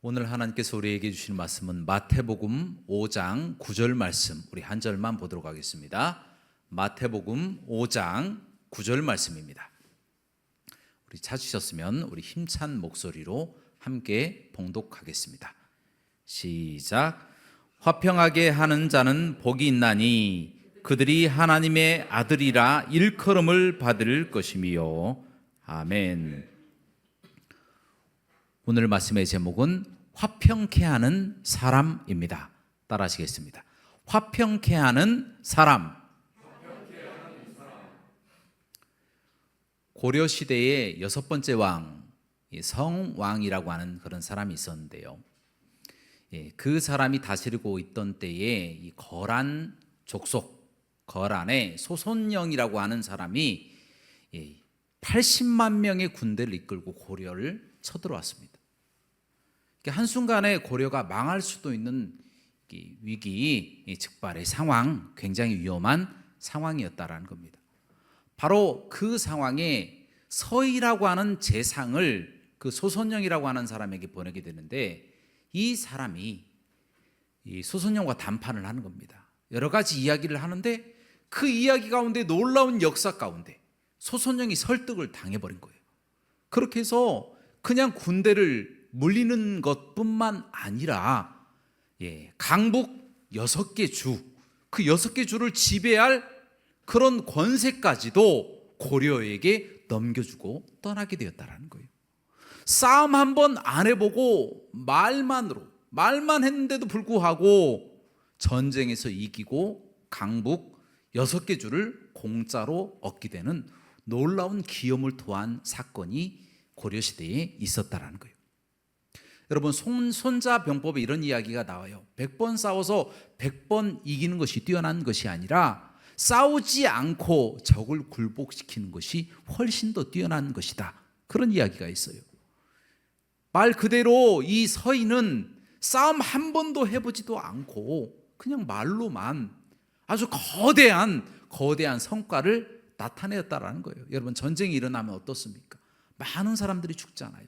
오늘 하나님께서 우리에게 주신 말씀은 마태복음 5장 9절 말씀, 우리 한 절만 보도록 하겠습니다. 마태복음 5장 9절 말씀입니다. 우리 찾으셨으면 우리 힘찬 목소리로 함께 봉독하겠습니다. 시작. 화평하게 하는 자는 복이 있나니 그들이 하나님의 아들이라 일컬음을 받을 것이며. 아멘. 오늘 말씀의 제목은 화평케 하는 사람입니다. 따라 하시겠습니다. 화평케 하는 사람. 고려 시대의 6번째 왕, 성왕이라고 하는 그런 사람이 있었는데요. 그 사람이 다스리고 있던 때에 이 거란 족속, 거란의 소손영이라고 하는 사람이 80만 명의 군대를 이끌고 고려를 쳐들어왔습니다. 한순간에 고려가 망할 수도 있는 위기 즉발의 상황, 굉장히 위험한 상황이었다라는 겁니다. 바로 그 상황에 서희라고 하는 재상을 그 소손영이라고 하는 사람에게 보내게 되는데, 이 사람이 이 소손영과談판을 하는 겁니다. 여러 가지 이야기를 하는데 그 이야기 가운데 놀라운 역사 가운데 소손영이 설득을 당해버린 거예요. 그렇게 해서 그냥 군대를 물리는 것뿐만 아니라 강북 6개 주, 그 6개 주를 지배할 그런 권세까지도 고려에게 넘겨주고 떠나게 되었다는 거예요. 싸움 한번 안 해보고 말만 했는데도 불구하고 전쟁에서 이기고 강북 6개 주를 공짜로 얻게 되는 놀라운 기염을 토한 사건이 고려시대에 있었다는 거예요. 여러분, 손자병법에 이런 이야기가 나와요. 100번 싸워서 100번 이기는 것이 뛰어난 것이 아니라 싸우지 않고 적을 굴복시키는 것이 훨씬 더 뛰어난 것이다. 그런 이야기가 있어요. 말 그대로 이 서희는 싸움 한 번도 해보지도 않고 그냥 말로만 아주 거대한 성과를 나타내었다라는 거예요. 여러분, 전쟁이 일어나면 어떻습니까? 많은 사람들이 죽잖아요.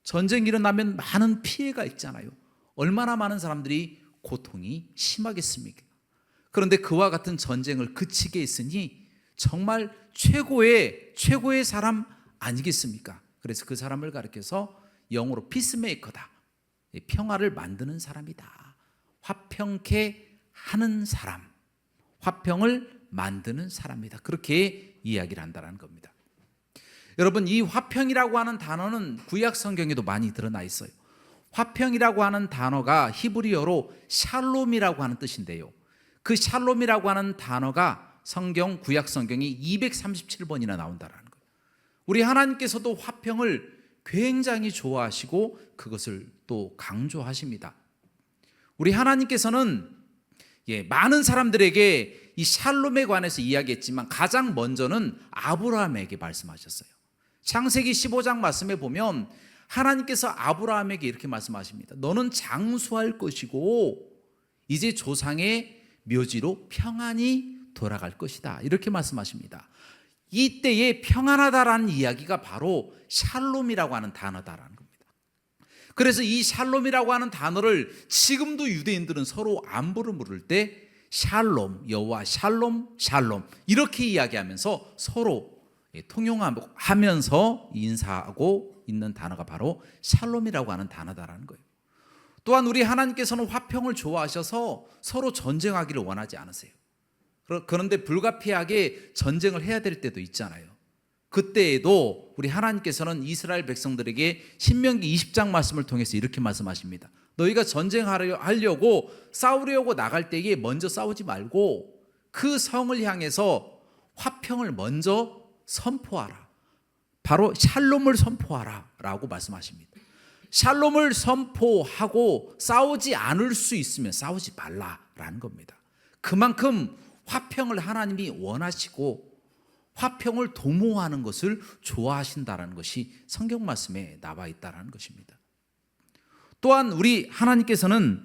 전쟁이 일어나면 많은 피해가 있잖아요. 얼마나 많은 사람들이 고통이 심하겠습니까? 그런데 그와 같은 전쟁을 그치게 했으니 정말 최고의 사람 아니겠습니까? 그래서 그 사람을 가리켜서 영어로 피스메이커다, 평화를 만드는 사람이다, 화평케 하는 사람, 화평을 만드는 사람이다, 그렇게 이야기를 한다는 겁니다. 여러분, 이 화평이라고 하는 단어는 구약 성경에도 많이 드러나 있어요. 화평이라고 하는 단어가 히브리어로 샬롬이라고 하는 뜻인데요, 그 샬롬이라고 하는 단어가 구약 성경이 237번이나 나온다는 거예요. 우리 하나님께서도 화평을 굉장히 좋아하시고 그것을 또 강조하십니다. 우리 하나님께서는 많은 사람들에게 이 샬롬에 관해서 이야기했지만 가장 먼저는 아브라함에게 말씀하셨어요. 창세기 15장 말씀에 보면 하나님께서 아브라함에게 이렇게 말씀하십니다. 너는 장수할 것이고 이제 조상의 묘지로 평안히 돌아갈 것이다, 이렇게 말씀하십니다. 이때에 평안하다라는 이야기가 바로 샬롬이라고 하는 단어다라는 겁니다. 그래서 이 샬롬이라고 하는 단어를 지금도 유대인들은 서로 안부를 물을 때 샬롬, 여호와 샬롬, 샬롬 이렇게 이야기하면서 서로 통용하면서 인사하고 있는 단어가 바로 샬롬이라고 하는 단어다라는 거예요. 또한 우리 하나님께서는 화평을 좋아하셔서 서로 전쟁하기를 원하지 않으세요. 그런데 불가피하게 전쟁을 해야 될 때도 있잖아요. 그때에도 우리 하나님께서는 이스라엘 백성들에게 신명기 20장 말씀을 통해서 이렇게 말씀하십니다. 너희가 전쟁하려고 싸우려고 나갈 때에 먼저 싸우지 말고 그 성을 향해서 화평을 먼저 선포하라, 바로 샬롬을 선포하라 라고 말씀하십니다. 샬롬을 선포하고 싸우지 않을 수 있으면 싸우지 말라라는 겁니다. 그만큼 화평을 하나님이 원하시고 화평을 도모하는 것을 좋아하신다는 것이 성경 말씀에 나와 있다는 것입니다. 또한 우리 하나님께서는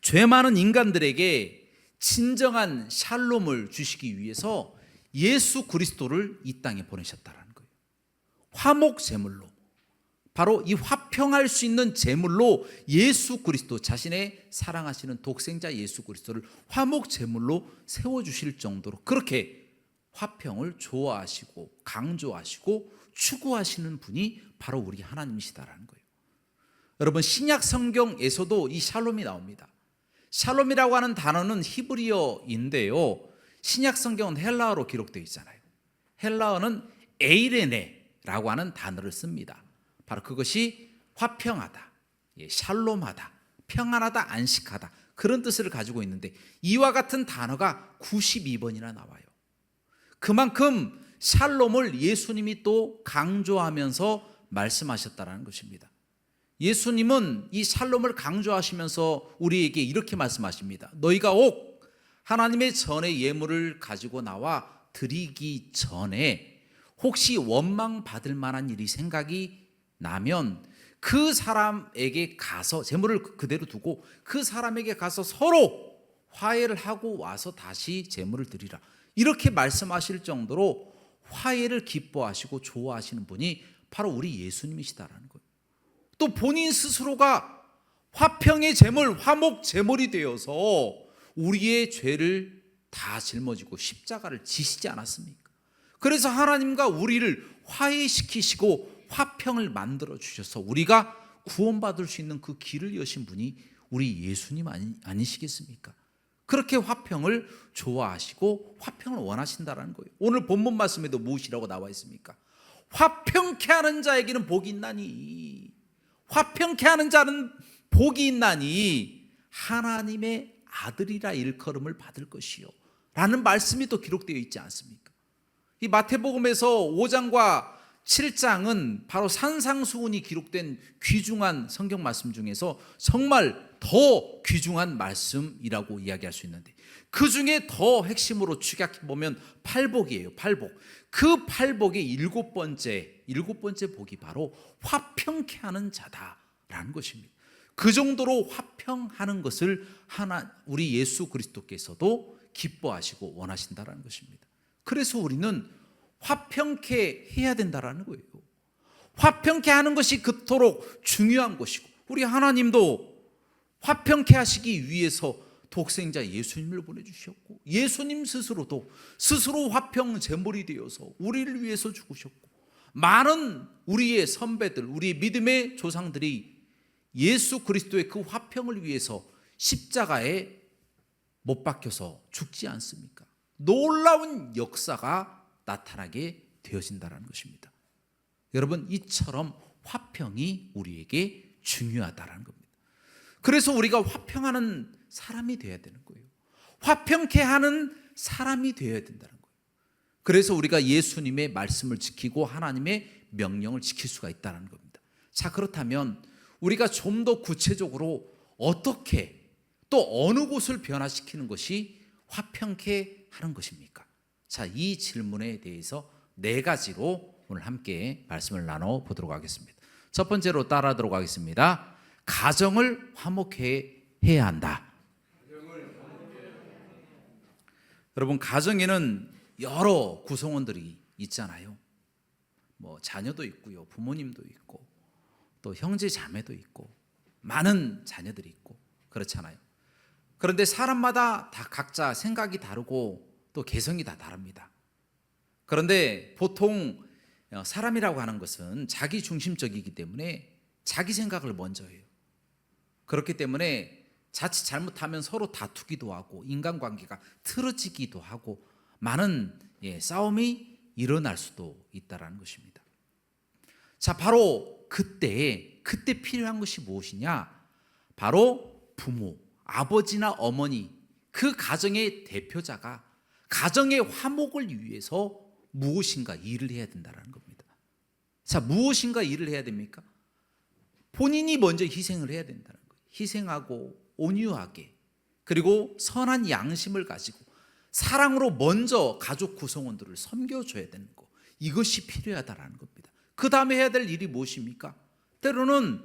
죄 많은 인간들에게 진정한 샬롬을 주시기 위해서 예수 그리스도를 이 땅에 보내셨다라는 거예요. 화목 제물로, 바로 이 화평할 수 있는 제물로 예수 그리스도, 자신의 사랑하시는 독생자 예수 그리스도를 화목 제물로 세워주실 정도로 그렇게 화평을 좋아하시고 강조하시고 추구하시는 분이 바로 우리 하나님이시다라는 거예요. 여러분, 신약 성경에서도 이 샬롬이 나옵니다. 샬롬이라고 하는 단어는 히브리어인데요, 신약 성경은 헬라어로 기록되어 있잖아요. 헬라어는 에이레네라고 하는 단어를 씁니다. 바로 그것이 화평하다, 샬롬하다, 평안하다, 안식하다, 그런 뜻을 가지고 있는데 이와 같은 단어가 92번이나 나와요. 그만큼 샬롬을 예수님이 또 강조하면서 말씀하셨다는 것입니다. 예수님은 이 샬롬을 강조하시면서 우리에게 이렇게 말씀하십니다. 너희가 옥 하나님의 전의 예물을 가지고 나와 드리기 전에 혹시 원망받을 만한 일이 생각이 나면 그 사람에게 가서, 제물을 그대로 두고 그 사람에게 가서 서로 화해를 하고 와서 다시 제물을 드리라, 이렇게 말씀하실 정도로 화해를 기뻐하시고 좋아하시는 분이 바로 우리 예수님이시다라는 거예요. 또 본인 스스로가 화평의 제물, 화목 제물이 되어서 우리의 죄를 다 짊어지고 십자가를 지시지 않았습니까? 그래서 하나님과 우리를 화해시키시고 화평을 만들어 주셔서 우리가 구원받을 수 있는 그 길을 여신 분이 우리 예수님 아니시겠습니까? 그렇게 화평을 좋아하시고 화평을 원하신다는 거예요. 오늘 본문 말씀에도 무엇이라고 나와 있습니까? 화평케 하는 자에게는 복이 있나니, 화평케 하는 자는 복이 있나니 하나님의 아들이라 일컬음을 받을 것이요 라는 말씀이 또 기록되어 있지 않습니까? 이 마태복음에서 5장과 7장은 바로 산상수훈이 기록된 귀중한 성경 말씀 중에서 정말 더 귀중한 말씀이라고 이야기할 수 있는데, 그 중에 더 핵심으로 축약해보면 팔복이에요. 팔복. 그 팔복의 일곱 번째 복이 바로 화평케 하는 자다라는 것입니다. 그 정도로 화평하는 것을 우리 예수 그리스도께서도 기뻐하시고 원하신다라는 것입니다. 그래서 우리는 화평케 해야 된다라는 거예요. 화평케 하는 것이 그토록 중요한 것이고, 우리 하나님도 화평케 하시기 위해서 독생자 예수님을 보내주셨고, 예수님 스스로도 스스로 화평 제물이 되어서 우리를 위해서 죽으셨고, 많은 우리의 선배들, 우리의 믿음의 조상들이 예수 그리스도의 그 화평을 위해서 십자가에 못 박혀서 죽지 않습니까? 놀라운 역사가 나타나게 되어진다는 것입니다. 여러분, 이처럼 화평이 우리에게 중요하다는 겁니다. 그래서 우리가 화평하는 사람이 되어야 되는 거예요. 화평케 하는 사람이 되어야 된다는 거예요. 그래서 우리가 예수님의 말씀을 지키고 하나님의 명령을 지킬 수가 있다는 겁니다. 자, 그렇다면 우리가 좀 더 구체적으로 어떻게, 또 어느 곳을 변화시키는 것이 화평케 하는 것입니까? 자, 이 질문에 대해서 네 가지로 오늘 함께 말씀을 나눠보도록 하겠습니다. 첫 번째로 따라하도록 하겠습니다. 가정을 화목해 해야 한다. 여러분, 가정에는 여러 구성원들이 있잖아요. 자녀도 있고요, 부모님도 있고, 또 형제 자매도 있고, 많은 자녀들이 있고, 그렇잖아요. 그런데 사람마다 다 각자 생각이 다르고 또 개성이 다 다릅니다. 그런데 보통 사람이라고 하는 것은 자기 중심적이기 때문에 자기 생각을 먼저 해요. 그렇기 때문에 자칫 잘못하면 서로 다투기도 하고 인간관계가 틀어지기도 하고 많은 싸움이 일어날 수도 있다는 것입니다. 자, 바로 그때 필요한 것이 무엇이냐? 바로 부모, 아버지나 어머니, 그 가정의 대표자가 가정의 화목을 위해서 무엇인가 일을 해야 된다는 겁니다. 자, 무엇인가 일을 해야 됩니까? 본인이 먼저 희생을 해야 된다는 거예요. 희생하고 온유하게, 그리고 선한 양심을 가지고 사랑으로 먼저 가족 구성원들을 섬겨줘야 되는 거, 이것이 필요하다는 겁니다. 그 다음에 해야 될 일이 무엇입니까? 때로는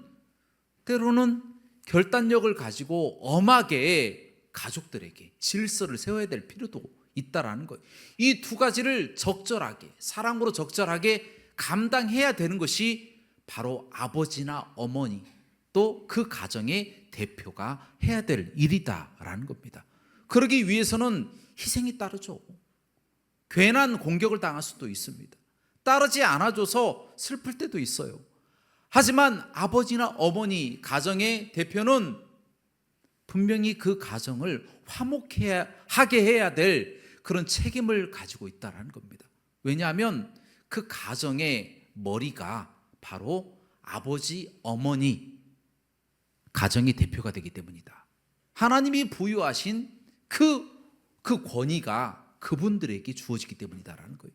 결단력을 가지고 엄하게 가족들에게 질서를 세워야 될 필요도 있다라는 거예요. 이 두 가지를 적절하게, 사랑으로 적절하게 감당해야 되는 것이 바로 아버지나 어머니, 또 그 가정의 대표가 해야 될 일이다라는 겁니다. 그러기 위해서는 희생이 따르죠. 괜한 공격을 당할 수도 있습니다. 따르지 않아줘서 슬플 때도 있어요. 하지만 아버지나 어머니, 가정의 대표는 분명히 그 가정을 화목하게 해야 될 그런 책임을 가지고 있다는 겁니다. 왜냐하면 그 가정의 머리가 바로 아버지, 어머니, 가정의 대표가 되기 때문이다. 하나님이 부여하신 그 권위가 그분들에게 주어지기 때문이다라는 거예요.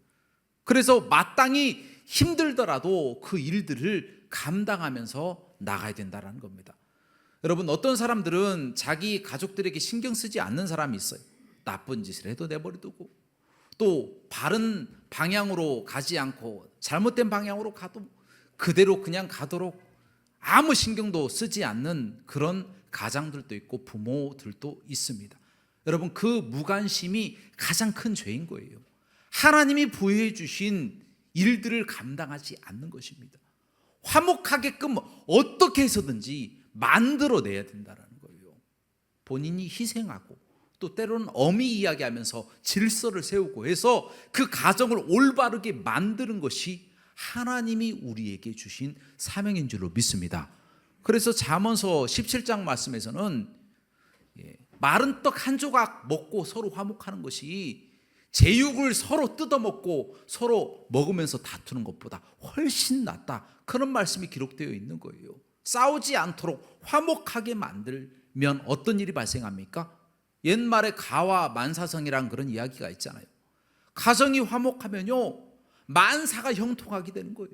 그래서 마땅히 힘들더라도 그 일들을 감당하면서 나가야 된다는 겁니다. 여러분, 어떤 사람들은 자기 가족들에게 신경 쓰지 않는 사람이 있어요. 나쁜 짓을 해도 내버려두고, 또 바른 방향으로 가지 않고 잘못된 방향으로 가도 그대로 그냥 가도록 아무 신경도 쓰지 않는 그런 가장들도 있고 부모들도 있습니다. 여러분, 그 무관심이 가장 큰 죄인 거예요. 하나님이 부여해 주신 일들을 감당하지 않는 것입니다. 화목하게끔 어떻게 해서든지 만들어내야 된다는 거예요. 본인이 희생하고 또 때로는 엄히 이야기하면서 질서를 세우고 해서 그 가정을 올바르게 만드는 것이 하나님이 우리에게 주신 사명인 줄로 믿습니다. 그래서 잠언서 17장 말씀에서는 마른 떡 한 조각 먹고 서로 화목하는 것이 제육을 서로 뜯어먹고 서로 먹으면서 다투는 것보다 훨씬 낫다, 그런 말씀이 기록되어 있는 거예요. 싸우지 않도록 화목하게 만들면 어떤 일이 발생합니까? 옛말에 가와 만사성이란 그런 이야기가 있잖아요. 가정이 화목하면요, 만사가 형통하게 되는 거예요.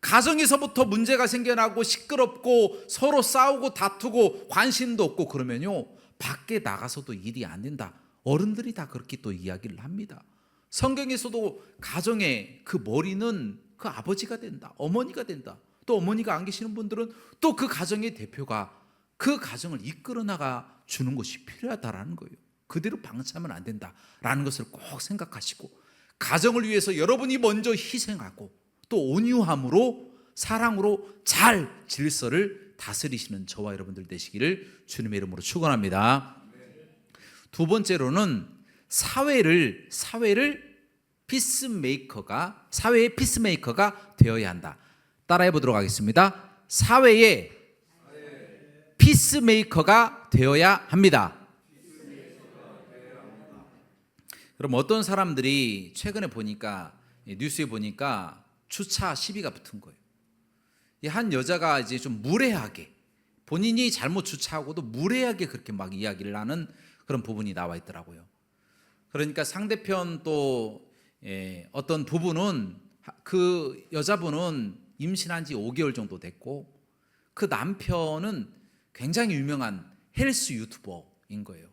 가정에서부터 문제가 생겨나고 시끄럽고 서로 싸우고 다투고 관심도 없고 그러면요, 밖에 나가서도 일이 안 된다. 어른들이 다 그렇게 또 이야기를 합니다. 성경에서도 가정의 그 머리는 그 아버지가 된다, 어머니가 된다. 또 어머니가 안 계시는 분들은 또 그 가정의 대표가 그 가정을 이끌어 나가 주는 것이 필요하다라는 거예요. 그대로 방치하면 안 된다라는 것을 꼭 생각하시고, 가정을 위해서 여러분이 먼저 희생하고 또 온유함으로 사랑으로 잘 질서를 다스리시는 저와 여러분들 되시기를 주님의 이름으로 축원합니다. 두 번째로는 사회의 피스메이커가 되어야 한다. 따라해 보도록 하겠습니다. 사회의 피스메이커가 되어야 합니다. 그럼 어떤 사람들이 최근에 보니까, 뉴스에 보니까 주차 시비가 붙은 거예요. 한 여자가 이제 좀 무례하게, 본인이 잘못 주차하고도 무례하게 그렇게 막 이야기를 하는 그런 부분이 나와 있더라고요. 그러니까 상대편 또 어떤 부부는, 그 여자분은 임신한 지 5개월 정도 됐고 그 남편은 굉장히 유명한 헬스 유튜버인 거예요.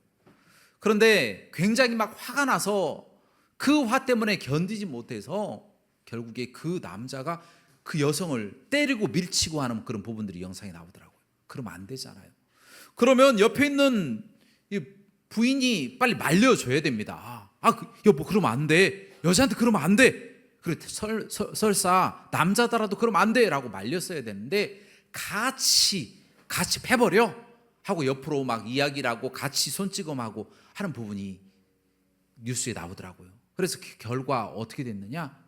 그런데 굉장히 막 화가 나서 그 화 때문에 견디지 못해서 결국에 그 남자가 그 여성을 때리고 밀치고 하는 그런 부분들이 영상에 나오더라고요. 그러면 안 되잖아요. 그러면 옆에 있는 이 부인이 빨리 말려줘야 됩니다. 여보, 그러면 안 돼. 여자한테 그러면 안 돼. 그래, 설사 남자더라도 그러면 안 돼 라고 말렸어야 되는데, 같이 패버려 하고 옆으로 막 이야기를 하고 같이 손찌검하고 하는 부분이 뉴스에 나오더라고요. 그래서 그 결과 어떻게 됐느냐,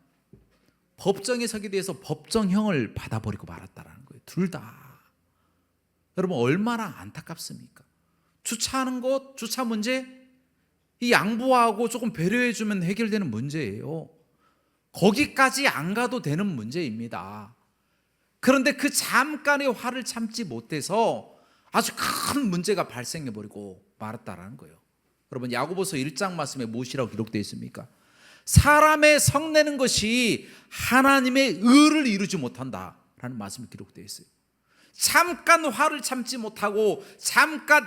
법정에 서게 돼서 법정형을 받아버리고 말았다라는 거예요. 둘 다. 여러분, 얼마나 안타깝습니까? 주차하는 것, 주차 문제, 이 양보하고 조금 배려해주면 해결되는 문제예요. 거기까지 안 가도 되는 문제입니다. 그런데 그 잠깐의 화를 참지 못해서 아주 큰 문제가 발생해버리고 말았다라는 거예요. 여러분, 야고보서 1장 말씀에 무엇이라고 기록되어 있습니까? 사람의 성내는 것이 하나님의 의를 이루지 못한다라는 말씀이 기록되어 있어요. 잠깐 화를 참지 못하고 잠깐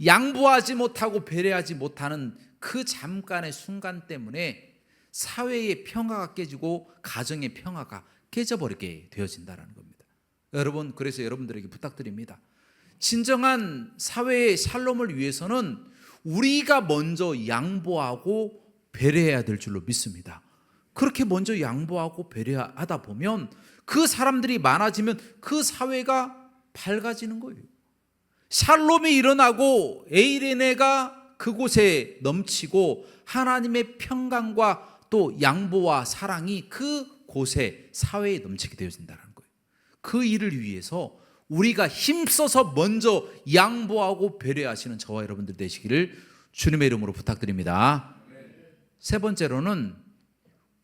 양보하지 못하고 배려하지 못하는 그 잠깐의 순간 때문에 사회의 평화가 깨지고 가정의 평화가 깨져버리게 되어진다는 겁니다. 여러분, 그래서 여러분들에게 부탁드립니다. 진정한 사회의 샬롬을 위해서는 우리가 먼저 양보하고 배려해야 될 줄로 믿습니다. 그렇게 먼저 양보하고 배려하다 보면 그 사람들이 많아지면 그 사회가 밝아지는 거예요. 샬롬이 일어나고 에이레네가 그곳에 넘치고 하나님의 평강과 또 양보와 사랑이 그곳에 사회에 넘치게 되어진다는 거예요. 그 일을 위해서 우리가 힘써서 먼저 양보하고 배려하시는 저와 여러분들 되시기를 주님의 이름으로 부탁드립니다. 세 번째로는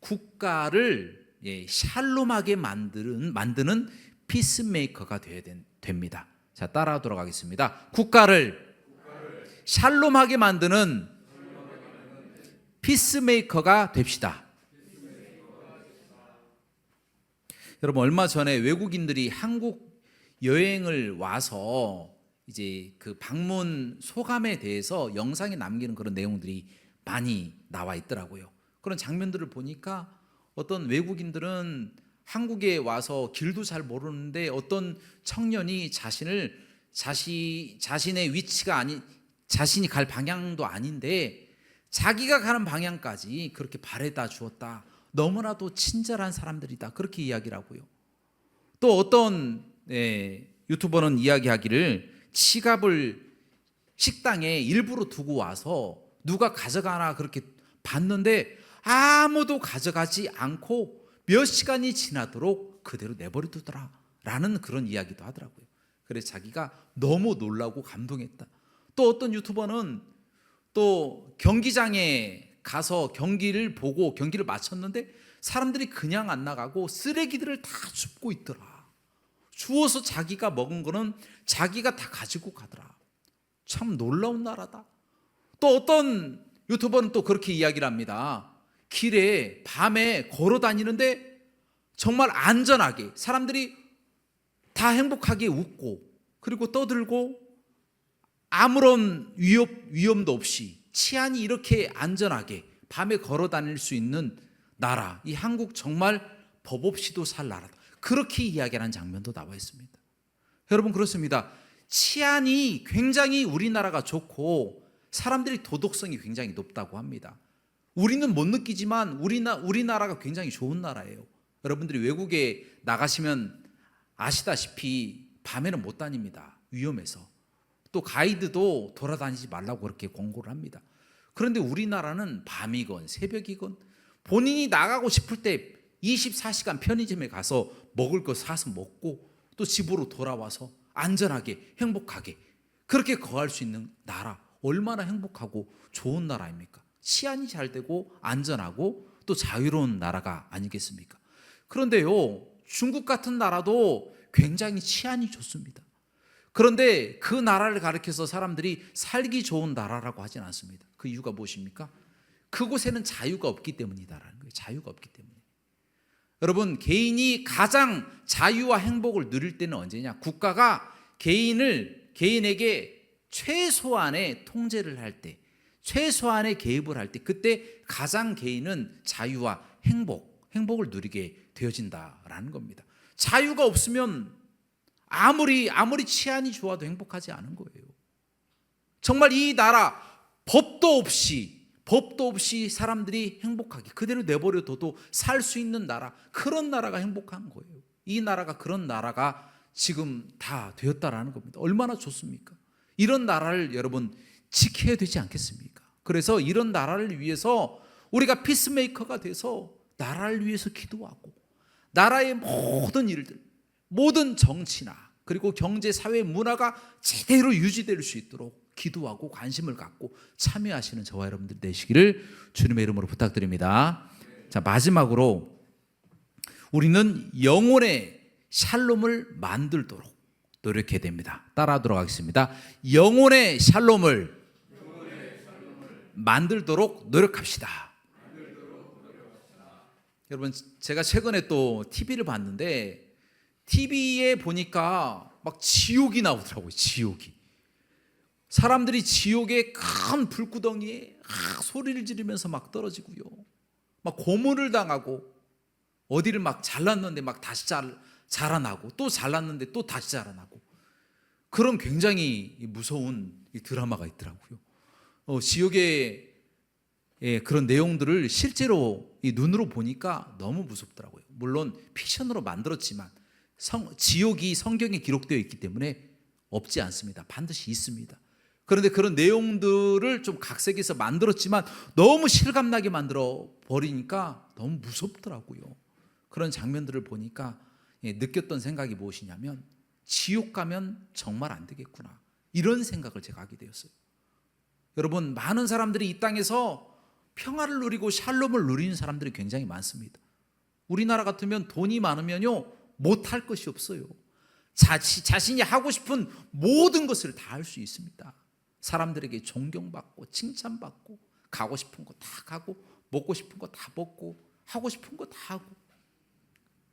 국가를 샬롬하게 만드는 피스메이커가 되어야 됩니다. 자, 따라하도록 하겠습니다. 국가를 샬롬하게 만드는 피스메이커가 됩시다. 여러분, 얼마 전에 외국인들이 한국 여행을 와서 이제 그 방문 소감에 대해서 영상에 남기는 그런 내용들이 많이 나와 있더라고요. 그런 장면들을 보니까 어떤 외국인들은 한국에 와서 길도 잘 모르는데 어떤 청년이 자신의 위치가 아닌, 자신이 갈 방향도 아닌데 자기가 가는 방향까지 그렇게 바래다 주었다. 너무나도 친절한 사람들이다. 그렇게 이야기를 하고요. 또 어떤 유튜버는 이야기하기를 지갑을 식당에 일부러 두고 와서 누가 가져가나 그렇게 봤는데 아무도 가져가지 않고 몇 시간이 지나도록 그대로 내버려두더라 라는 그런 이야기도 하더라고요. 그래서 자기가 너무 놀라고 감동했다. 또 어떤 유튜버는 또 경기장에 가서 경기를 보고 경기를 마쳤는데 사람들이 그냥 안 나가고 쓰레기들을 다 줍고 있더라. 주워서 자기가 먹은 거는 자기가 다 가지고 가더라. 참 놀라운 나라다. 또 어떤 유튜버는 또 그렇게 이야기를 합니다. 길에 밤에 걸어 다니는데 정말 안전하게 사람들이 다 행복하게 웃고 그리고 떠들고 아무런 위험도 없이 치안이 이렇게 안전하게 밤에 걸어 다닐 수 있는 나라, 이 한국 정말 법 없이도 살 나라다. 그렇게 이야기하는 장면도 나와 있습니다. 여러분, 그렇습니다. 치안이 굉장히 우리나라가 좋고 사람들이 도덕성이 굉장히 높다고 합니다. 우리는 못 느끼지만 우리나라가 굉장히 좋은 나라예요. 여러분들이 외국에 나가시면 아시다시피 밤에는 못 다닙니다. 위험해서. 또 가이드도 돌아다니지 말라고 그렇게 권고를 합니다. 그런데 우리나라는 밤이건 새벽이건 본인이 나가고 싶을 때 24시간 편의점에 가서 먹을 거 사서 먹고 또 집으로 돌아와서 안전하게 행복하게 그렇게 거할 수 있는 나라, 얼마나 행복하고 좋은 나라입니까? 치안이 잘 되고 안전하고 또 자유로운 나라가 아니겠습니까? 그런데요, 중국 같은 나라도 굉장히 치안이 좋습니다. 그런데 그 나라를 가리켜서 사람들이 살기 좋은 나라라고 하진 않습니다. 그 이유가 무엇입니까? 그곳에는 자유가 없기 때문이다라는 거예요. 자유가 없기 때문에. 여러분, 개인이 가장 자유와 행복을 누릴 때는 언제냐? 국가가 개인에게 최소한의 통제를 할 때, 최소한의 개입을 할 때, 그때 가장 개인은 자유와 행복을 누리게 되어진다라는 겁니다. 자유가 없으면 아무리 치안이 좋아도 행복하지 않은 거예요. 정말 이 나라 법도 없이 사람들이 행복하게 그대로 내버려둬도 살 수 있는 나라, 그런 나라가 행복한 거예요. 이 나라가 그런 나라가 지금 다 되었다라는 겁니다. 얼마나 좋습니까? 이런 나라를 여러분 지켜야 되지 않겠습니까? 그래서 이런 나라를 위해서 우리가 피스메이커가 돼서 나라를 위해서 기도하고 나라의 모든 일들, 모든 정치나 그리고 경제, 사회, 문화가 제대로 유지될 수 있도록 기도하고 관심을 갖고 참여하시는 저와 여러분들 되시기를 주님의 이름으로 부탁드립니다. 자, 마지막으로 우리는 영혼의 샬롬을 만들도록 노력해야 됩니다. 따라하도록 하겠습니다. 영혼의 샬롬을 만들도록 노력합시다. 여러분, 제가 최근에 또 TV를 봤는데 TV에 보니까 막 지옥이 나오더라고요. 지옥이. 사람들이 지옥의 큰 불구덩이에 소리를 지르면서 막 떨어지고요. 막 고문을 당하고 어디를 막 잘랐는데 막 다시 자라나고 또 잘랐는데 또 다시 자라나고 그런 굉장히 무서운 이 드라마가 있더라고요. 지옥의 그런 내용들을 실제로 이 눈으로 보니까 너무 무섭더라고요. 물론 픽션으로 만들었지만 지옥이 성경에 기록되어 있기 때문에 없지 않습니다. 반드시 있습니다. 그런데 그런 내용들을 좀 각색해서 만들었지만 너무 실감나게 만들어 버리니까 너무 무섭더라고요. 그런 장면들을 보니까 느꼈던 생각이 무엇이냐면 지옥 가면 정말 안 되겠구나, 이런 생각을 제가 하게 되었어요. 여러분, 많은 사람들이 이 땅에서 평화를 누리고 샬롬을 누리는 사람들이 굉장히 많습니다. 우리나라 같으면 돈이 많으면요 못할 것이 없어요. 자신이 하고 싶은 모든 것을 다 할 수 있습니다. 사람들에게 존경받고 칭찬받고 가고 싶은 거 다 가고 먹고 싶은 거 다 먹고 하고 싶은 거 다 하고.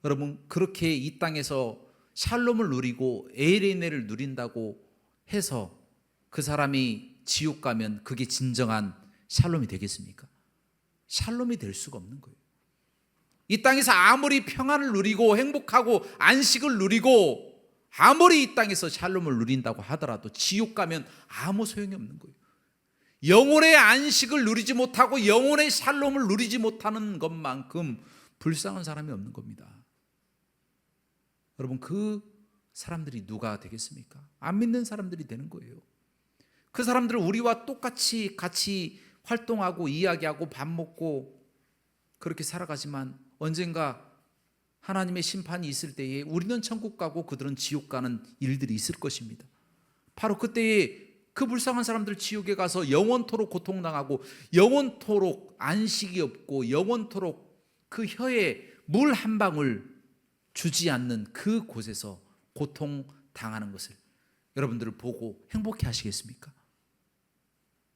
여러분, 그렇게 이 땅에서 샬롬을 누리고 에이레네를 누린다고 해서 그 사람이 지옥 가면 그게 진정한 샬롬이 되겠습니까? 샬롬이 될 수가 없는 거예요. 이 땅에서 아무리 평안을 누리고 행복하고 안식을 누리고 아무리 이 땅에서 샬롬을 누린다고 하더라도 지옥 가면 아무 소용이 없는 거예요. 영혼의 안식을 누리지 못하고 영혼의 샬롬을 누리지 못하는 것만큼 불쌍한 사람이 없는 겁니다. 여러분, 그 사람들이 누가 되겠습니까? 안 믿는 사람들이 되는 거예요. 그 사람들은 우리와 똑같이 같이 활동하고 이야기하고 밥 먹고 그렇게 살아가지만 언젠가 하나님의 심판이 있을 때에 우리는 천국 가고 그들은 지옥 가는 일들이 있을 것입니다. 바로 그때에 그 불쌍한 사람들 지옥에 가서 영원토록 고통당하고 영원토록 안식이 없고 영원토록 그 혀에 물 한 방울 주지 않는 그 곳에서 고통당하는 것을 여러분들을 보고 행복해 하시겠습니까?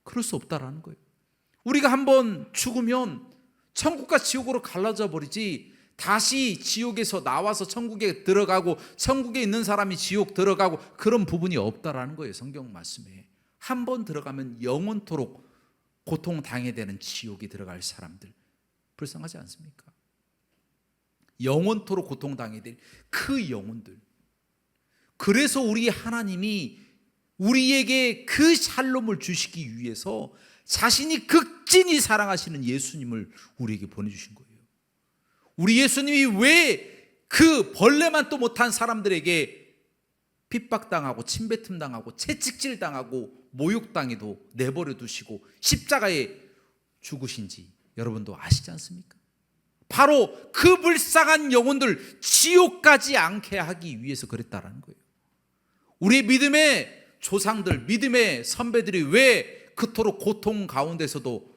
그럴 수 없다라는 거예요. 우리가 한번 죽으면 천국과 지옥으로 갈라져 버리지 다시 지옥에서 나와서 천국에 들어가고 천국에 있는 사람이 지옥 들어가고 그런 부분이 없다라는 거예요. 성경 말씀에 한 번 들어가면 영원토록 고통당해야 되는 지옥에 들어갈 사람들 불쌍하지 않습니까? 영원토록 고통당해야 될 그 영혼들. 그래서 우리 하나님이 우리에게 그 샬롬을 주시기 위해서 자신이 극진히 사랑하시는 예수님을 우리에게 보내주신 거예요. 우리 예수님이 왜 그 벌레만도 못한 사람들에게 핍박당하고 침뱉음당하고 채찍질당하고 모욕당해도 내버려 두시고 십자가에 죽으신지 여러분도 아시지 않습니까? 바로 그 불쌍한 영혼들 지옥 가지 않게 하기 위해서 그랬다라는 거예요. 우리 믿음의 조상들, 믿음의 선배들이 왜 그토록 고통 가운데서도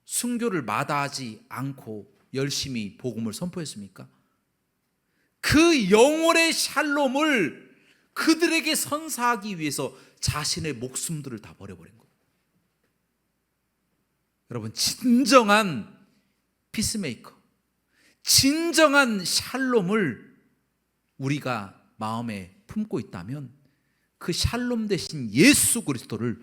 순교를 마다하지 않고 열심히 복음을 선포했습니까? 그 영혼의 샬롬을 그들에게 선사하기 위해서 자신의 목숨들을 다 버려버린 거예요. 여러분, 진정한 피스메이커, 진정한 샬롬을 우리가 마음에 품고 있다면 그 샬롬 대신 예수 그리스도를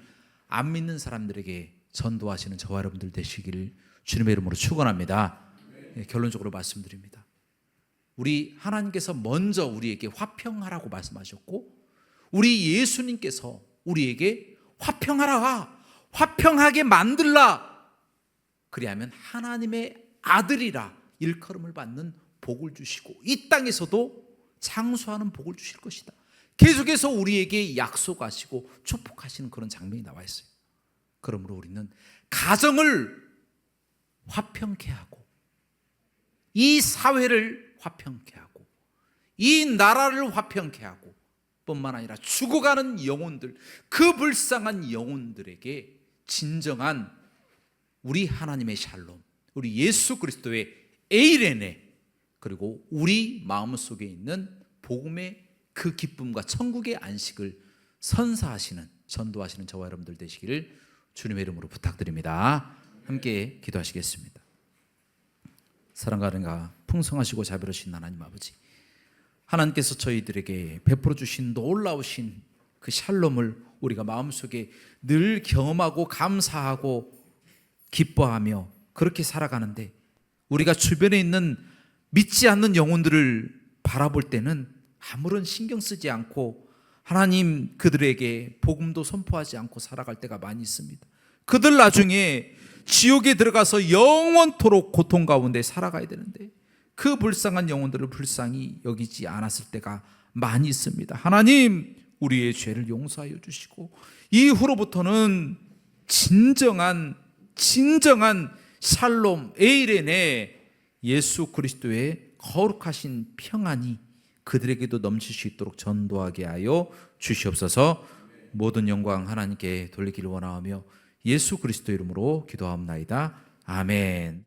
안 믿는 사람들에게 전도하시는 저와 여러분들 되시기를 주님의 이름으로 축원합니다. 결론적으로 말씀드립니다. 우리 하나님께서 먼저 우리에게 화평하라고 말씀하셨고 우리 예수님께서 우리에게 화평하라, 화평하게 만들라, 그리하면 하나님의 아들이라 일컬음을 받는 복을 주시고 이 땅에서도 장수하는 복을 주실 것이다. 계속해서 우리에게 약속하시고 축복하시는 그런 장면이 나와 있어요. 그러므로 우리는 가정을 화평케 하고 이 사회를 화평케 하고 이 나라를 화평케 하고 뿐만 아니라 죽어가는 영혼들, 그 불쌍한 영혼들에게 진정한 우리 하나님의 샬롬, 우리 예수 그리스도의 에이레네, 그리고 우리 마음속에 있는 복음의 그 기쁨과 천국의 안식을 선사하시는, 전도하시는 저와 여러분들 되시기를 주님의 이름으로 부탁드립니다. 함께 기도하시겠습니다. 사랑과 은혜가 풍성하시고 자비로우신 하나님 아버지, 하나님께서 저희들에게 베풀어 주신 놀라우신 그 샬롬을 우리가 마음속에 늘 경험하고 감사하고 기뻐하며 그렇게 살아가는데, 우리가 주변에 있는 믿지 않는 영혼들을 바라볼 때는 아무런 신경 쓰지 않고 하나님, 그들에게 복음도 선포하지 않고 살아갈 때가 많이 있습니다. 그들 나중에 지옥에 들어가서 영원토록 고통 가운데 살아가야 되는데 그 불쌍한 영혼들을 불쌍히 여기지 않았을 때가 많이 있습니다. 하나님, 우리의 죄를 용서하여 주시고 이후로부터는 진정한 샬롬 에이레네 예수 그리스도의 거룩하신 평안이 그들에게도 넘칠 수 있도록 전도하게 하여 주시옵소서. 모든 영광 하나님께 돌리기를 원하며 예수 그리스도 이름으로 기도하옵나이다. 아멘.